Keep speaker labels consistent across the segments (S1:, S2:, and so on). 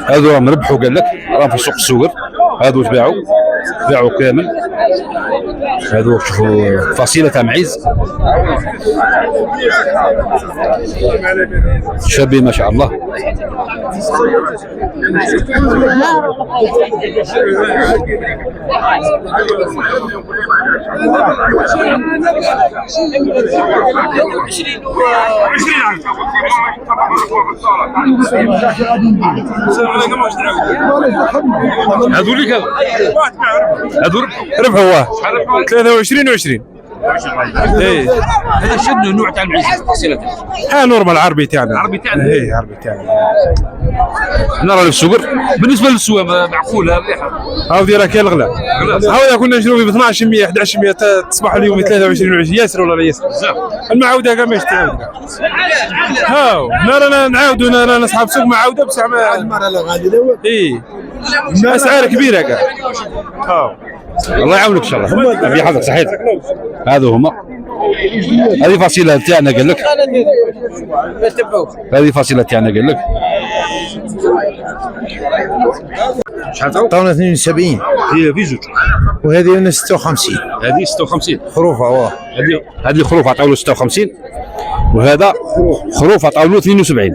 S1: هذو راهم ربحوا قال لك، راهم في سوق السوقر، هذو تباعوا كامل. هذو شوفوا فصيلة تاع معيز شابين ما شاء الله. هذوليك هذو ربحوا واحد 23 و20. ايه
S2: هذا شنو النوع تاع المعيز فصيلته؟
S1: ها نورمال عربي تاعنا.
S2: العربي تاعنا.
S1: ايه عربي تاعنا.
S2: نرى السوقر بالنسبه للسوق معقوله مليحه.
S1: هاودي راه كاين الغلا. هاو كنا نشرو ب 1200 1100 تصبح اليوم 23 و20 ياسر ولا لا ياسر؟ بزاف. المعاوده كاع ماهيش تعاود. هاو رانا نعاودوا رانا اصحاب سوق معاوده بصح المره غاليه. ايه اسعار كبيره كاع. هاو الله يعاونك ان شاء الله. في حظك صحيتك. هذو هما. هذه فصيلة تاعنا قال لك. هذه فصيلة تاعنا قال لك.
S3: شحال عطاونا 72
S1: هي في زوج.
S3: وهذه 56.
S1: هذه 56
S3: خروفه. واه
S1: هذه خروف عطاو له 56 وهذا خروف عطاو له 72.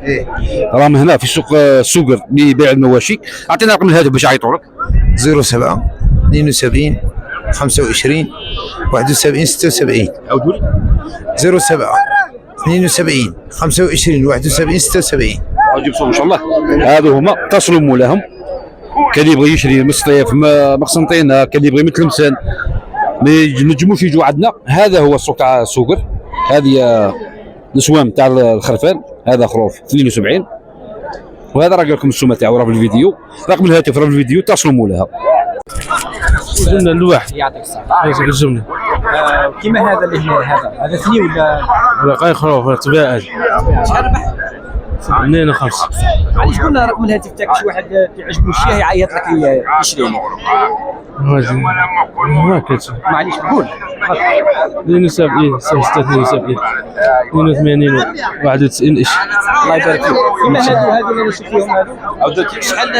S3: ايه
S1: راهم هنا في سوق السوقر لبيع المواشي. اعطينا رقم الهاتف باش يعيطوا لك.
S3: 07 72 25 71 76.
S1: عاودوا لي.
S3: 07 72 25 71 76.
S1: جيب صوب ان شاء الله. هذو هما اتصلوا مولاهم. كان يبغي يشري مصطيف مقسنطين، كان يبغي مثل لمسان ما ينجموش يجوا عندنا. هذا هو السوق تاع السوقر. هذه الاسوام تاع الخرفان. هذا خروف 72 وهذا راه قال لكم السومه تاعو راه في الفيديو. رقم الهاتف راه في الفيديو، اتصلوا مولاها.
S4: قلنا الواحد يعطيك الصحة.
S5: يعطيك الجملة.
S4: كيما هذا اللي هنا هذا ثني ولا
S5: قاي خروف تباعد.
S4: شحال ربح؟
S5: 2 و5.
S4: علاش قلنا رقم الهاتف تاعك شي واحد يعجبو الشيء يعيط لك يشري.
S5: ما كنتش
S4: معليش قول.
S5: 72 72 82 91 ايش.
S4: الله يبارك فيك. كيما هذو اللي نشوف فيهم هذو عاودت شحال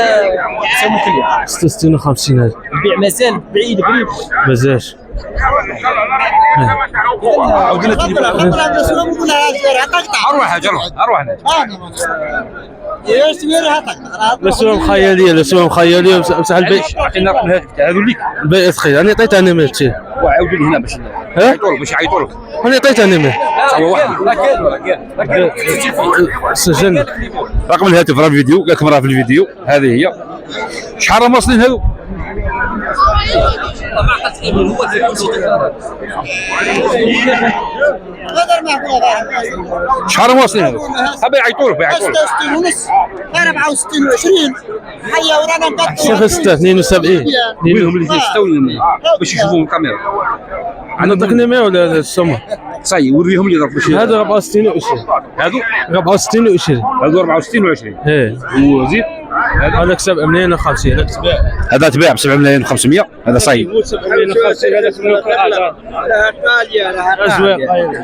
S4: تساوموا كل
S5: 66 و50 هذا.
S4: البيع مازال بعيد قريب
S5: مازالش.
S2: عاود لنا التليفون. اروح حاجه اروح
S5: الاسهم خياليه الاسهم خياليه بصح البيع.
S2: عطينا رقم الهاتف تاع هذو ليك.
S5: البيع ثقيل. انا عطيت انا ماشي.
S2: وعاود لي هنا باش يعيطوا لك.
S5: انا عطيت انا ماشي.
S2: هو واحد
S5: سجلنا.
S1: رقم الهاتف راه في الفيديو، قال لكم راه في الفيديو. هذه هي. شحال راهم واصلين هذو؟ شحال راهم واصلين هذو؟
S2: هذا يعيطوا لك
S6: 66 ونص 64 و20 حيا ورانا نقطعوا
S5: 72
S2: وينهم اللي يشتاو باش يشوفوا الكاميرا.
S5: انا عطاك نيمير ولا السمه
S2: صاي وريهم لي ضرب شي.
S5: هذا 64 و20.
S2: هذو
S5: 64 و20.
S2: هذو 64 و20.
S5: ايه
S2: وزيد
S5: هذاك 7 ملايين و50. هذاك تباع.
S1: هذا تباع ب 7 ملايين و500. هذا صايب.
S5: 7 ملايين و50 هذاك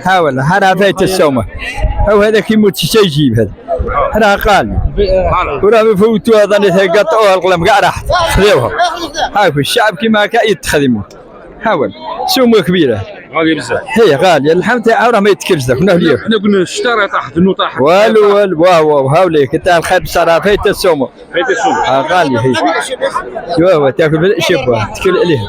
S7: حاول هذا فايت السومه. هو هذا كيموت شي يجيب هذا. راه قال وراه يفوتوا هذا يقطعوها القلم كاع راح خذوها. هاك الشعب كيما كا يتخدموا. حاول سومه كبيره
S2: غاليه بزاف.
S7: هي غاليه اللحم تاعها راه ما يتكلش ذاك هنا اليوم.
S2: احنا قلنا الشتا راه طاحت النو طاحت.
S7: والو والو واو هاوليك انت الخير صار فايت السومه.
S2: فايت السومه.
S7: غاليه هي. شوف تاكل بالشبه تكل عليها.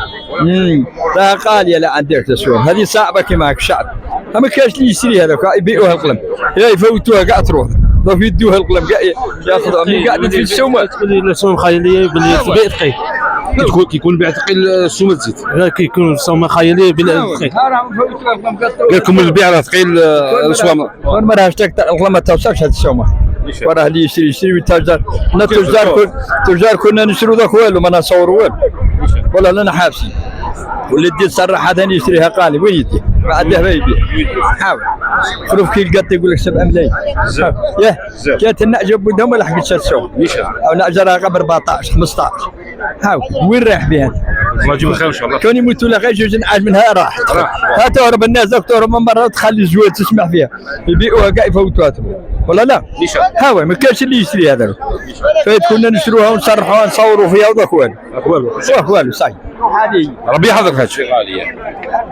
S7: راه غاليه لا عندك تسوم. هذه صعبه كيما هاك الشعب. ما كاش اللي يشري هذاك يبيعوها القلم. يا يفوتوها كاع تروح. ضاف يدوها القلم كاع ياخذوها من قاعد في السومه.
S5: تقولي الاسهم خياليه باللي تبيع ثقيل.
S1: كيكون بيع ثقيل السومه تزيد.
S5: لا كيكون السومه خياليه باللي ثقيل.
S1: قال لكم البيع راه ثقيل الاسوام.
S7: ما راهش القلم ما توصلش هذه السومه. وراه اللي يشري التجار. حنا التجار كنا نشرو ذاك والو ما نصوروا والو. ولا لنا حابسين. واللي يدي تصرح هذا يشريها قالي وين يدي؟ ما عنده ما يبيع. حاول. خروف كي القط يقول لك 7 ملايين. ياه كانت النعجه بودهم ما لحقتش السوق. او نعجه راه قبل 14 15. حاول وين رايح بها؟
S2: الله يجيب الخير ان شاء الله.
S7: كون يموتوا لها غير جوج نعاش منها راح ها تهرب الناس دكتور من مرة تخلي الزوال تسمع فيها يبيعوها كاع يفوتوها ولا لا؟ ها هو ما كانش اللي يشري هذا فايت كنا نشروها ونصرحوها نصوروا فيها وذاك والو والو صحيح.
S2: ربي يحفظك هادشي غاليه.